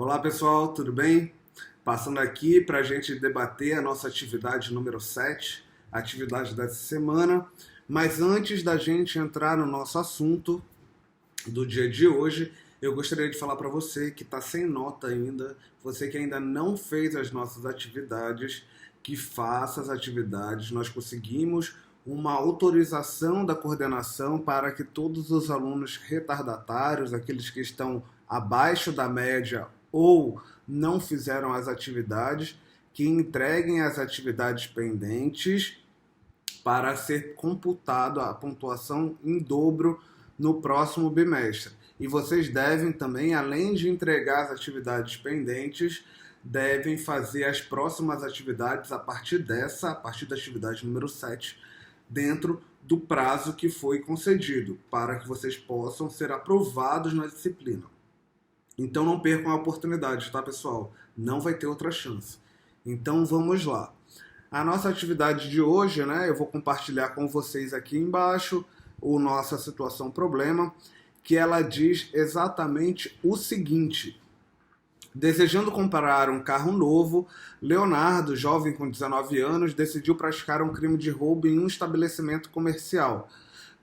Olá pessoal, tudo bem? Passando aqui para a gente debater a nossa atividade número 7, a atividade dessa semana. Mas antes da gente entrar no nosso assunto do dia de hoje, eu gostaria de falar para você que está sem nota ainda, você que ainda não fez as nossas atividades, que faça as atividades. Nós conseguimos uma autorização da coordenação para que todos os alunos retardatários, aqueles que estão abaixo da média ou não fizeram as atividades, que entreguem as atividades pendentes para ser computado a pontuação em dobro no próximo bimestre. E vocês devem também, além de entregar as atividades pendentes, devem fazer as próximas atividades a partir da atividade número 7, dentro do prazo que foi concedido, para que vocês possam ser aprovados na disciplina. Então não percam a oportunidade, tá, pessoal? Não vai ter outra chance. Então vamos lá. A nossa atividade de hoje, né, eu vou compartilhar com vocês aqui embaixo o nossa situação problema, que ela diz exatamente o seguinte: desejando comprar um carro novo, Leonardo, jovem com 19 anos, decidiu praticar um crime de roubo em um estabelecimento comercial,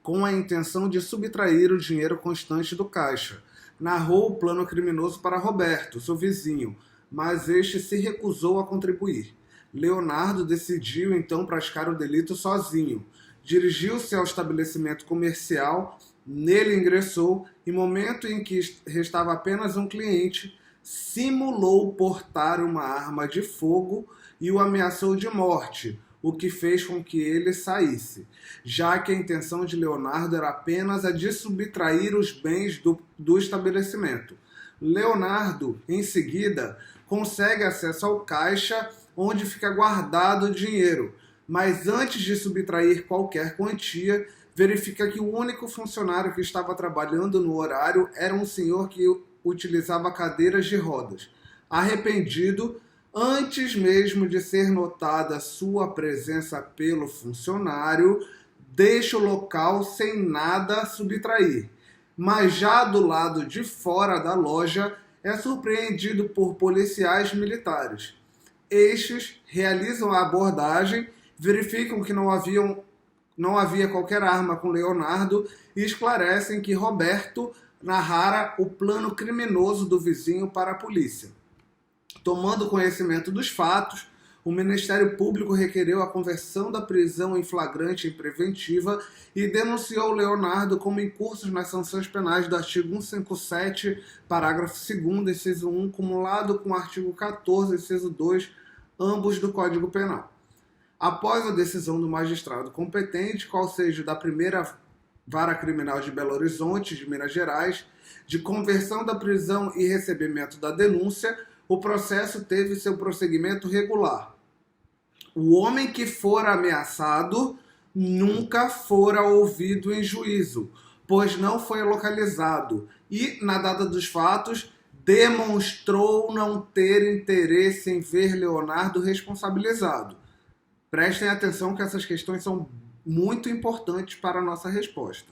com a intenção de subtrair o dinheiro constante do caixa. Narrou o plano criminoso para Roberto, seu vizinho, mas este se recusou a contribuir. Leonardo decidiu então praticar o delito sozinho. Dirigiu-se ao estabelecimento comercial, nele ingressou e, no momento em que restava apenas um cliente, simulou portar uma arma de fogo e o ameaçou de morte, o que fez com que ele saísse, já que a intenção de Leonardo era apenas a de subtrair os bens do estabelecimento. Leonardo, em seguida, consegue acesso ao caixa onde fica guardado o dinheiro, mas antes de subtrair qualquer quantia, verifica que o único funcionário que estava trabalhando no horário era um senhor que utilizava cadeiras de rodas. Arrependido, antes mesmo de ser notada sua presença pelo funcionário, deixa o local sem nada subtrair. Mas já do lado de fora da loja, é surpreendido por policiais militares. Estes realizam a abordagem, verificam que não havia qualquer arma com Leonardo e esclarecem que Roberto narrara o plano criminoso do vizinho para a polícia. Tomando conhecimento dos fatos, o Ministério Público requereu a conversão da prisão em flagrante em preventiva e denunciou Leonardo como incurso nas sanções penais do artigo 157, parágrafo 2º, inciso 1, cumulado com o artigo 14, inciso 2, ambos do Código Penal. Após a decisão do magistrado competente, qual seja da primeira Vara Criminal de Belo Horizonte, de Minas Gerais, de conversão da prisão e recebimento da denúncia, o processo teve seu prosseguimento regular. O homem que fora ameaçado nunca fora ouvido em juízo, pois não foi localizado e, na data dos fatos, demonstrou não ter interesse em ver Leonardo responsabilizado. Prestem atenção que essas questões são muito importantes para a nossa resposta.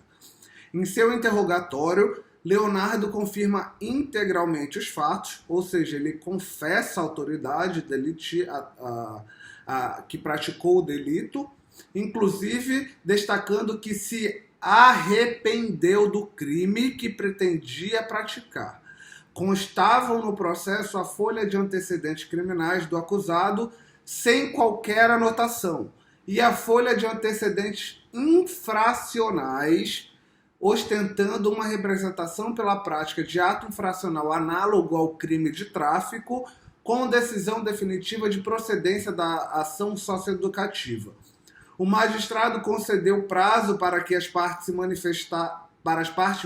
Em seu interrogatório, Leonardo confirma integralmente os fatos, ou seja, ele confessa a autoridade que praticou o delito, inclusive destacando que se arrependeu do crime que pretendia praticar. Constavam no processo a folha de antecedentes criminais do acusado sem qualquer anotação e a folha de antecedentes infracionais ostentando uma representação pela prática de ato infracional análogo ao crime de tráfico, com decisão definitiva de procedência da ação socioeducativa. O magistrado concedeu prazo para que as partes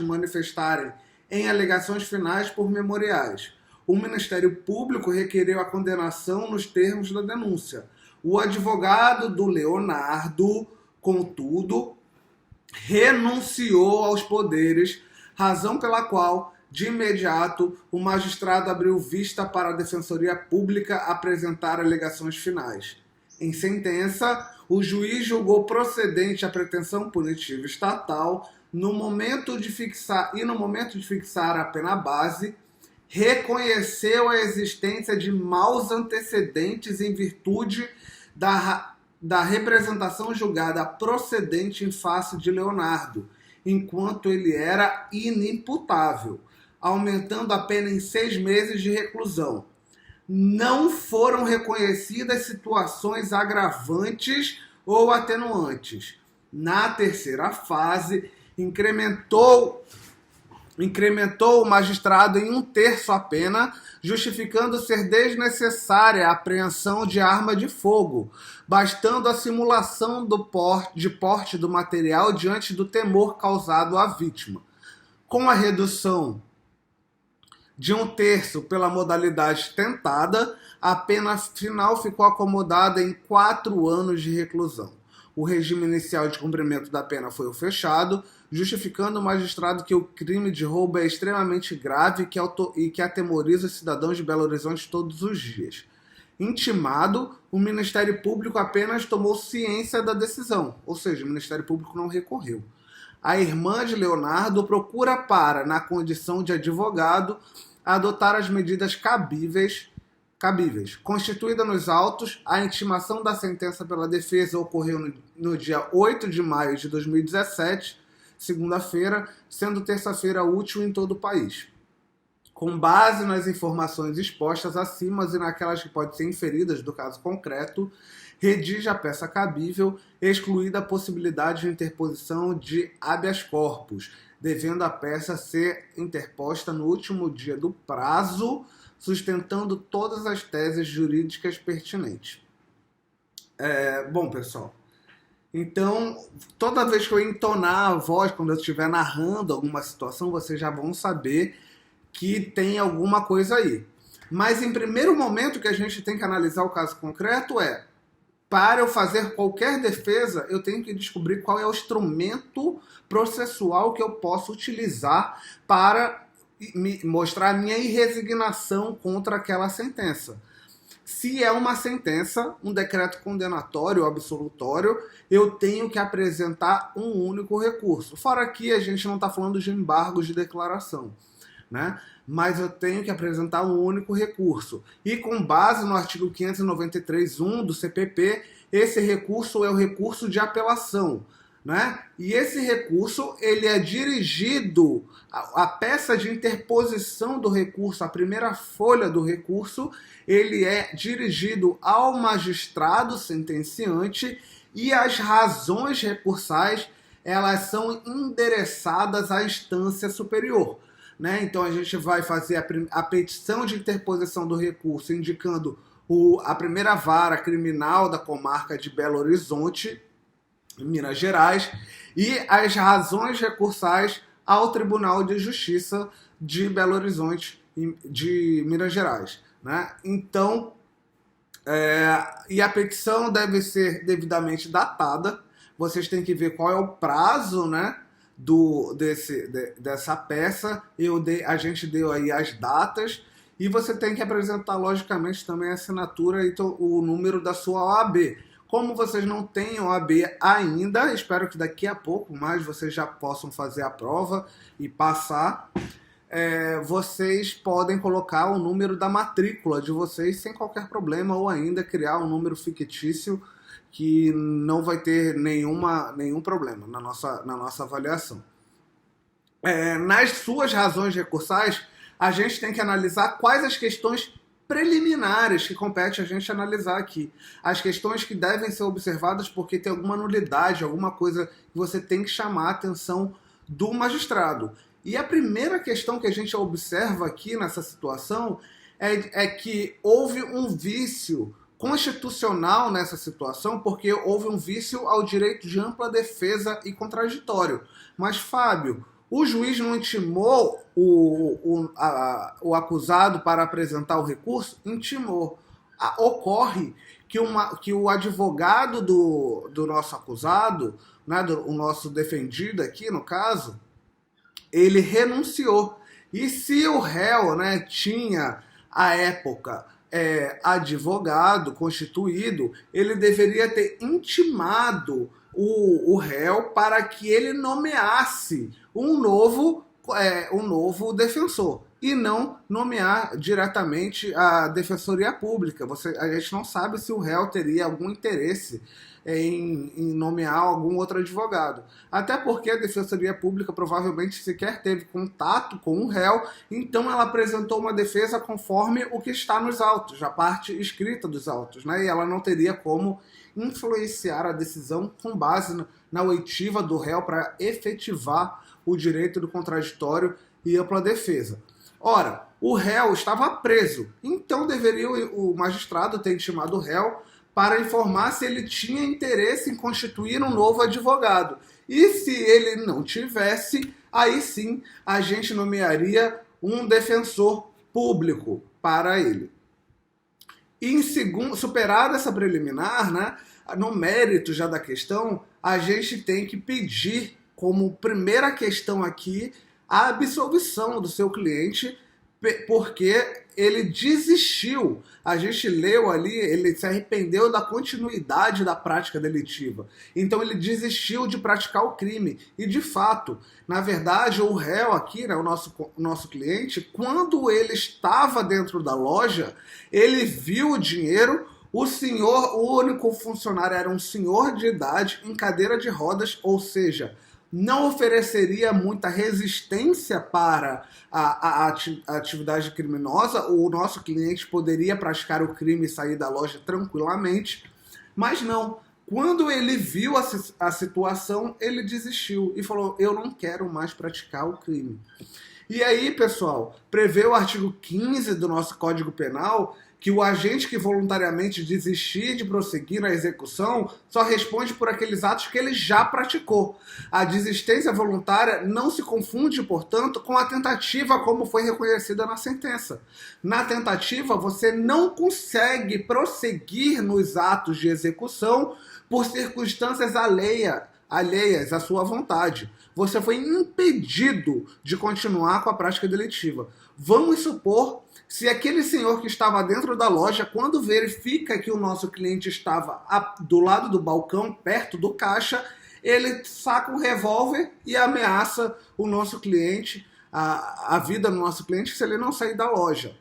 manifestarem em alegações finais por memoriais. O Ministério Público requereu a condenação nos termos da denúncia. O advogado do Leonardo, contudo, renunciou aos poderes, razão pela qual, de imediato, o magistrado abriu vista para a Defensoria Pública apresentar alegações finais. Em sentença, o juiz julgou procedente a pretensão punitiva estatal no momento de fixar a pena base, reconheceu a existência de maus antecedentes em virtude da representação julgada procedente em face de Leonardo, enquanto ele era inimputável, aumentando a pena em 6 meses de reclusão. Não foram reconhecidas situações agravantes ou atenuantes. Na terceira fase, incrementou o magistrado em 1/3 a pena, justificando ser desnecessária a apreensão de arma de fogo, bastando a simulação de porte do material diante do temor causado à vítima. Com a redução de 1/3 pela modalidade tentada, a pena final ficou acomodada em 4 anos de reclusão. O regime inicial de cumprimento da pena foi o fechado, justificando o magistrado que o crime de roubo é extremamente grave e que atemoriza os cidadãos de Belo Horizonte todos os dias. Intimado, o Ministério Público apenas tomou ciência da decisão, ou seja, o Ministério Público não recorreu. A irmã de Leonardo procura para, na condição de advogado, adotar as medidas cabíveis. Constituída nos autos, a intimação da sentença pela defesa ocorreu no dia 8 de maio de 2017, segunda-feira, sendo terça-feira útil em todo o país. Com base nas informações expostas acima e naquelas que podem ser inferidas do caso concreto, redige a peça cabível, excluída a possibilidade de interposição de habeas corpus, devendo a peça ser interposta no último dia do prazo, sustentando todas as teses jurídicas pertinentes. Bom, pessoal, então, toda vez que eu entonar a voz, quando eu estiver narrando alguma situação, vocês já vão saber que tem alguma coisa aí. Mas, em primeiro momento, que a gente tem que analisar o caso concreto para eu fazer qualquer defesa, eu tenho que descobrir qual é o instrumento processual que eu posso utilizar para mostrar a minha irresignação contra aquela sentença. Se é uma sentença, um decreto condenatório ou absolutório, eu tenho que apresentar um único recurso. Fora que a gente não está falando de embargos de declaração, né? Mas eu tenho que apresentar um único recurso. E com base no artigo 593.1 do CPP, esse recurso é o recurso de apelação, né? E esse recurso, ele é dirigido, a peça de interposição do recurso, a primeira folha do recurso, ele é dirigido ao magistrado sentenciante e as razões recursais, elas são endereçadas à instância superior, né? Então a gente vai fazer a petição de interposição do recurso indicando a primeira vara criminal da comarca de Belo Horizonte, em Minas Gerais, e as razões recursais ao Tribunal de Justiça de Belo Horizonte, de Minas Gerais, né? Então, e a petição deve ser devidamente datada. Vocês têm que ver qual é o prazo, né, dessa peça. A gente deu aí as datas, e você tem que apresentar, logicamente, também a assinatura e o número da sua OAB. Como vocês não têm OAB ainda, espero que daqui a pouco mais vocês já possam fazer a prova e passar. Vocês podem colocar o número da matrícula de vocês sem qualquer problema, ou ainda criar um número fictício que não vai ter nenhum problema na nossa avaliação. Nas suas razões recursais, a gente tem que analisar quais as questões preliminares que compete a gente analisar aqui. As questões que devem ser observadas porque tem alguma nulidade, alguma coisa que você tem que chamar a atenção do magistrado. E a primeira questão que a gente observa aqui nessa situação é que houve um vício constitucional nessa situação, porque houve um vício ao direito de ampla defesa e contraditório. Mas, Fábio, o juiz não intimou o acusado para apresentar o recurso? Intimou. Ocorre que o advogado do nosso acusado, né, o nosso defendido aqui, no caso, ele renunciou. E se o réu, né, tinha, à época, advogado constituído, ele deveria ter intimado o réu para que ele nomeasse um novo defensor. e não nomear diretamente a Defensoria Pública. A gente não sabe se o réu teria algum interesse em nomear algum outro advogado. Até porque a Defensoria Pública provavelmente sequer teve contato com o réu, então ela apresentou uma defesa conforme o que está nos autos, a parte escrita dos autos, né? E ela não teria como influenciar a decisão com base na oitiva do réu para efetivar o direito do contraditório e ampla defesa. Ora, o réu estava preso, então deveria o magistrado ter intimado o réu para informar se ele tinha interesse em constituir um novo advogado. E se ele não tivesse, aí sim a gente nomearia um defensor público para ele. E em segundo, superada essa preliminar, né, no mérito já da questão, a gente tem que pedir como primeira questão aqui a absolvição do seu cliente, porque ele desistiu. A gente leu ali, ele se arrependeu da continuidade da prática delitiva. Então ele desistiu de praticar o crime. E de fato, na verdade, o réu aqui, né, o nosso cliente, quando ele estava dentro da loja, ele viu o dinheiro. O único funcionário era um senhor de idade em cadeira de rodas, ou seja, não ofereceria muita resistência para a atividade criminosa. O nosso cliente poderia praticar o crime e sair da loja tranquilamente, mas não. Quando ele viu a situação, ele desistiu e falou: eu não quero mais praticar o crime. E aí, pessoal, prevê o artigo 15 do nosso Código Penal que o agente que voluntariamente desistir de prosseguir na execução só responde por aqueles atos que ele já praticou. A desistência voluntária não se confunde, portanto, com a tentativa, como foi reconhecida na sentença. Na tentativa, você não consegue prosseguir nos atos de execução por circunstâncias alheias à sua vontade. Você foi impedido de continuar com a prática delitiva. Vamos supor, se aquele senhor que estava dentro da loja, quando verifica que o nosso cliente estava do lado do balcão, perto do caixa, ele saca um revólver e ameaça o nosso cliente, a vida do nosso cliente, se ele não sair da loja.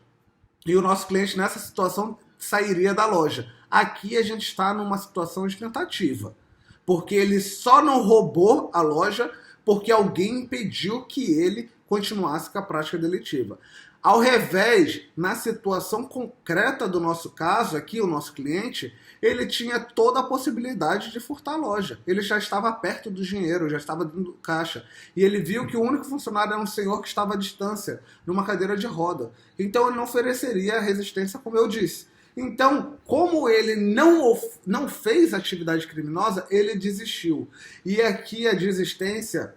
E o nosso cliente, nessa situação, sairia da loja. Aqui a gente está numa situação de tentativa, porque ele só não roubou a loja porque alguém impediu que ele continuasse com a prática delitiva. Ao revés, na situação concreta do nosso caso aqui, o nosso cliente, ele tinha toda a possibilidade de furtar a loja. Ele já estava perto do dinheiro, já estava dentro do caixa. E ele viu que o único funcionário era um senhor que estava à distância, numa cadeira de roda. Então ele não ofereceria resistência, como eu disse. Então, como ele não fez atividade criminosa, ele desistiu. E aqui a desistência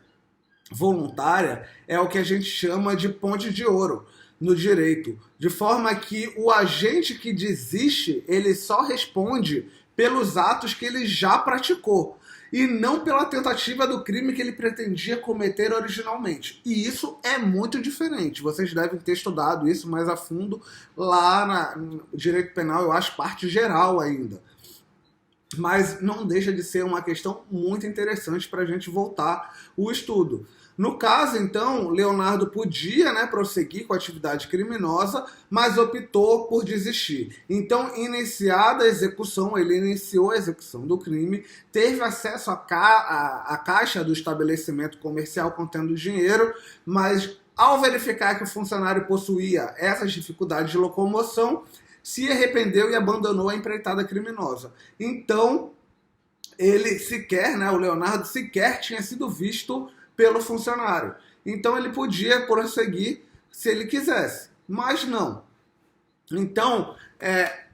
voluntária é o que a gente chama de ponte de ouro no direito, de forma que o agente que desiste, ele só responde pelos atos que ele já praticou e não pela tentativa do crime que ele pretendia cometer originalmente. E isso é muito diferente. Vocês devem ter estudado isso mais a fundo lá no direito penal, eu acho, parte geral ainda. Mas não deixa de ser uma questão muito interessante para a gente voltar o estudo. No caso, então, Leonardo podia, né, prosseguir com a atividade criminosa, mas optou por desistir. Então, iniciada a execução, ele iniciou a execução do crime, teve acesso à caixa do estabelecimento comercial contendo dinheiro, mas ao verificar que o funcionário possuía essas dificuldades de locomoção, se arrependeu e abandonou a empreitada criminosa. Então, o Leonardo sequer tinha sido visto pelo funcionário. Então ele podia prosseguir se ele quisesse, mas não. Então,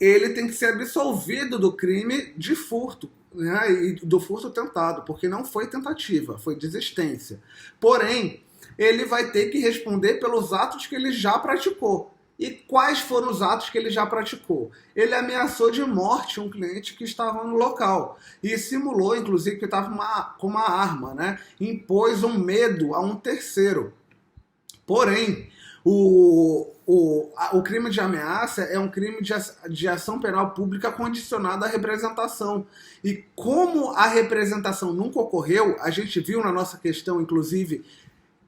ele tem que ser absolvido do crime de furto, né, e do furto tentado, porque não foi tentativa, foi desistência. Porém, ele vai ter que responder pelos atos que ele já praticou. E quais foram os atos que ele já praticou? Ele ameaçou de morte um cliente que estava no local e simulou, inclusive, que estava com uma arma, né? Impôs um medo a um terceiro. Porém, o crime de ameaça é um crime de ação penal pública condicionada à representação. E como a representação nunca ocorreu, a gente viu na nossa questão, inclusive,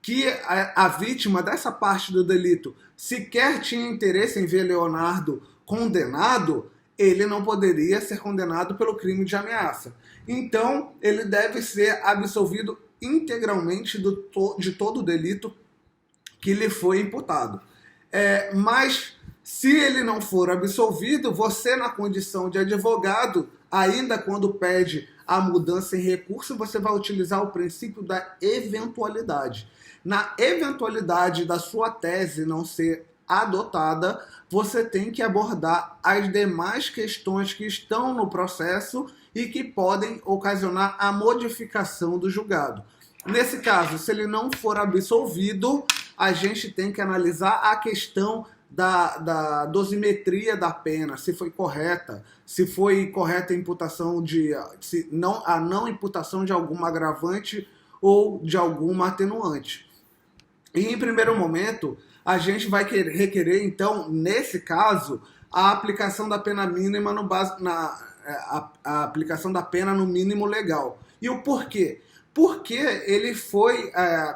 que a vítima dessa parte do delito sequer tinha interesse em ver Leonardo condenado, ele não poderia ser condenado pelo crime de ameaça. Então, ele deve ser absolvido integralmente de todo o delito que lhe foi imputado. Mas, se ele não for absolvido, você, na condição de advogado, ainda quando pede a mudança em recurso, você vai utilizar o princípio da eventualidade. Na eventualidade da sua tese não ser adotada, você tem que abordar as demais questões que estão no processo e que podem ocasionar a modificação do julgado. Nesse caso, se ele não for absolvido, a gente tem que analisar a questão da dosimetria da pena, se foi correta, se foi correta a imputação a não imputação de alguma agravante ou de alguma atenuante. E em primeiro momento, a gente vai requerer, então, nesse caso, a aplicação da pena mínima a aplicação da pena no mínimo legal. E o porquê? Porque ele foi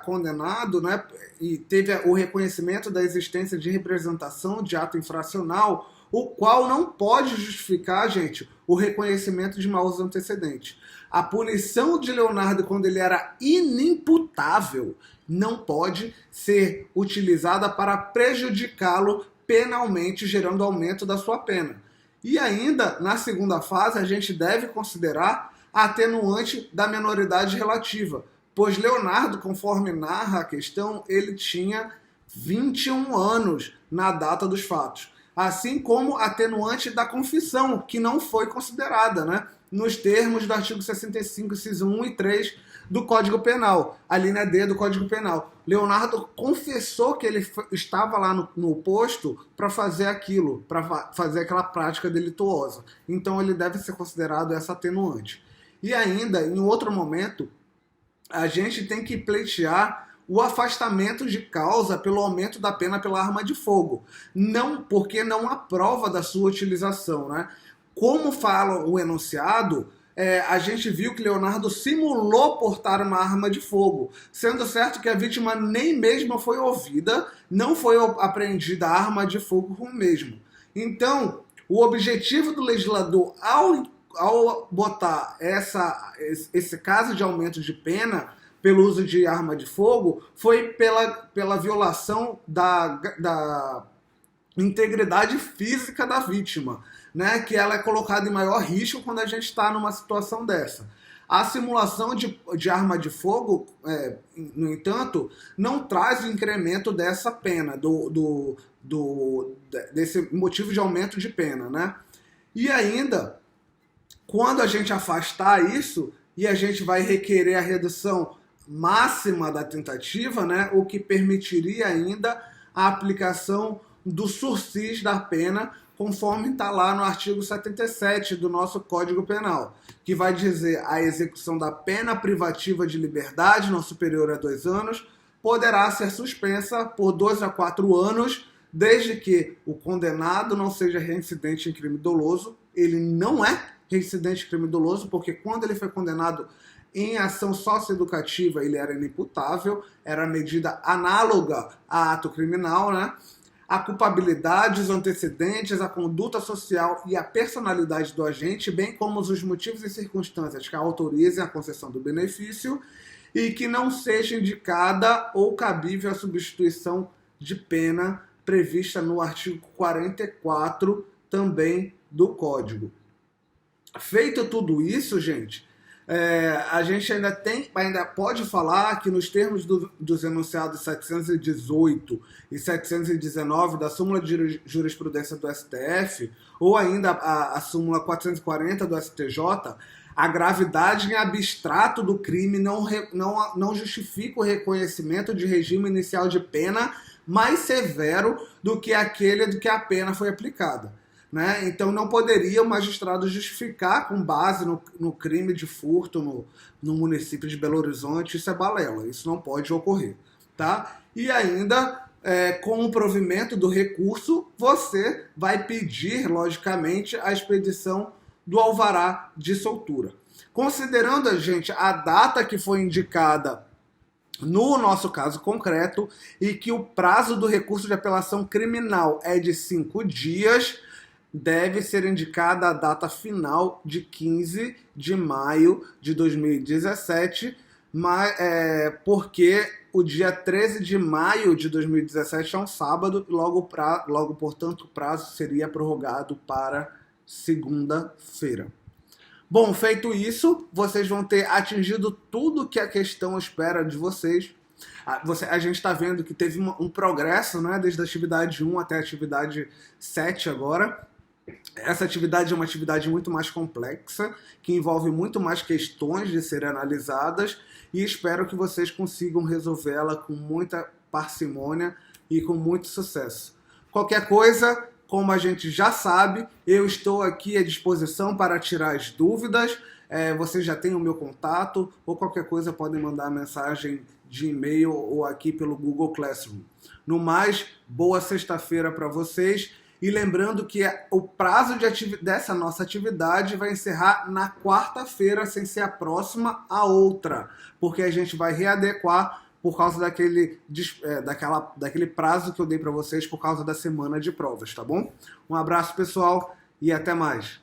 condenado, né, e teve o reconhecimento da existência de representação de ato infracional, o qual não pode justificar, gente, o reconhecimento de maus antecedentes. A punição de Leonardo, quando ele era inimputável, não pode ser utilizada para prejudicá-lo penalmente, gerando aumento da sua pena. E ainda, na segunda fase, a gente deve considerar a atenuante da menoridade relativa, pois Leonardo, conforme narra a questão, ele tinha 21 anos na data dos fatos. Assim como a atenuante da confissão, que não foi considerada, né, nos termos do artigo 65, inciso 1 e 3 do Código Penal, a linha D do Código Penal. Leonardo confessou que ele estava lá no posto para fazer aquilo, para fazer aquela prática delituosa. Então ele deve ser considerado essa atenuante. E ainda, em outro momento, a gente tem que pleitear o afastamento de causa pelo aumento da pena pela arma de fogo. Não, porque não há prova da sua utilização, né? Como fala o enunciado, a gente viu que Leonardo simulou portar uma arma de fogo, sendo certo que a vítima nem mesmo foi ouvida, não foi apreendida a arma de fogo com o mesmo. Então, o objetivo do legislador, ao botar esse caso de aumento de pena pelo uso de arma de fogo, foi pela violação da integridade física da vítima, né? Que ela é colocada em maior risco quando a gente está numa situação dessa. A simulação de arma de fogo, no entanto, não traz o incremento dessa pena, desse motivo de aumento de pena, né? E ainda, quando a gente afastar isso, e a gente vai requerer a redução máxima da tentativa, né, o que permitiria ainda a aplicação do sursis da pena, conforme está lá no artigo 77 do nosso Código Penal, que vai dizer a execução da pena privativa de liberdade não superior a 2 anos poderá ser suspensa por 2 a 4 anos, desde que o condenado não seja reincidente em crime doloso. Ele não é reincidente em crime doloso, porque quando ele foi condenado em ação socioeducativa, ele era inimputável, era medida análoga a ato criminal, né? A culpabilidade, os antecedentes, a conduta social e a personalidade do agente, bem como os motivos e circunstâncias que autorizem a concessão do benefício e que não seja indicada ou cabível a substituição de pena prevista no artigo 44 também do Código. Feito tudo isso, gente, a gente ainda pode falar que nos termos dos enunciados 718 e 719 da súmula de jurisprudência do STF, ou ainda a súmula 440 do STJ, a gravidade em abstrato do crime não justifica o reconhecimento de regime inicial de pena mais severo do que aquele do que a pena foi aplicada. Né? Então não poderia o magistrado justificar com base no crime de furto no município de Belo Horizonte. Isso é balela, isso não pode ocorrer. Tá? E ainda, com o provimento do recurso, você vai pedir, logicamente, a expedição do alvará de soltura. Considerando, gente, a data que foi indicada no nosso caso concreto, e que o prazo do recurso de apelação criminal é de 5 dias, deve ser indicada a data final de 15 de maio de 2017, porque o dia 13 de maio de 2017 é um sábado, logo portanto, o prazo seria prorrogado para segunda-feira. Bom, feito isso, vocês vão ter atingido tudo que a questão espera de vocês. A gente está vendo que teve um progresso, né, desde a atividade 1 até a atividade 7 agora. Essa atividade é uma atividade muito mais complexa, que envolve muito mais questões de serem analisadas, e espero que vocês consigam resolvê-la com muita parcimônia e com muito sucesso. Qualquer coisa, como a gente já sabe, eu estou aqui à disposição para tirar as dúvidas. Vocês já têm o meu contato, ou qualquer coisa podem mandar mensagem de e-mail ou aqui pelo Google Classroom. No mais, boa sexta-feira para vocês. E lembrando que o prazo dessa nossa atividade vai encerrar na quarta-feira, sem ser a próxima a outra, porque a gente vai readequar por causa daquele prazo que eu dei para vocês por causa da semana de provas, tá bom? Um abraço, pessoal, e até mais.